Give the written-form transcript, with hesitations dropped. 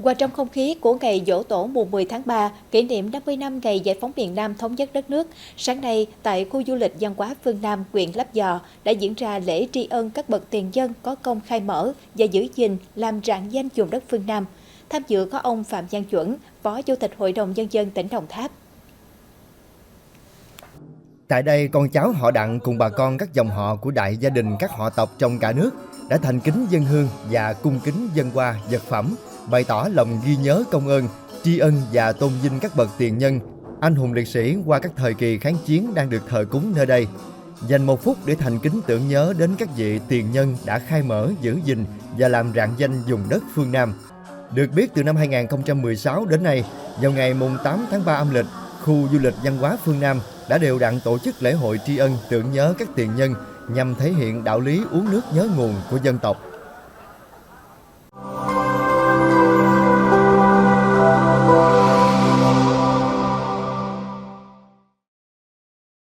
Hòa trong không khí của ngày Giỗ Tổ mùng 10 tháng 3, kỷ niệm 50 năm ngày giải phóng miền Nam thống nhất đất nước, sáng nay tại khu du lịch văn hóa Phương Nam, huyện Lấp Vò đã diễn ra lễ tri ân các bậc tiền nhân có công khai mở và giữ gìn làm rạng danh vùng đất phương Nam. Tham dự có ông Phạm Văn Chuẩn, Phó Chủ tịch Hội đồng Nhân dân tỉnh Đồng Tháp. Tại đây, con cháu họ Đặng cùng bà con các dòng họ của đại gia đình các họ tộc trong cả nước đã thành kính dâng hương và cung kính dâng hoa vật phẩm, bày tỏ lòng ghi nhớ công ơn, tri ân và tôn vinh các bậc tiền nhân, anh hùng liệt sĩ qua các thời kỳ kháng chiến đang được thờ cúng nơi đây. Dành một phút để thành kính tưởng nhớ đến các vị tiền nhân đã khai mở, giữ gìn và làm rạng danh vùng đất phương Nam. Được biết, từ năm 2016 đến nay, vào ngày mùng 8 tháng 3 âm lịch, khu du lịch văn hóa phương Nam đã đều đặn tổ chức lễ hội tri ân tưởng nhớ các tiền nhân nhằm thể hiện đạo lý uống nước nhớ nguồn của dân tộc.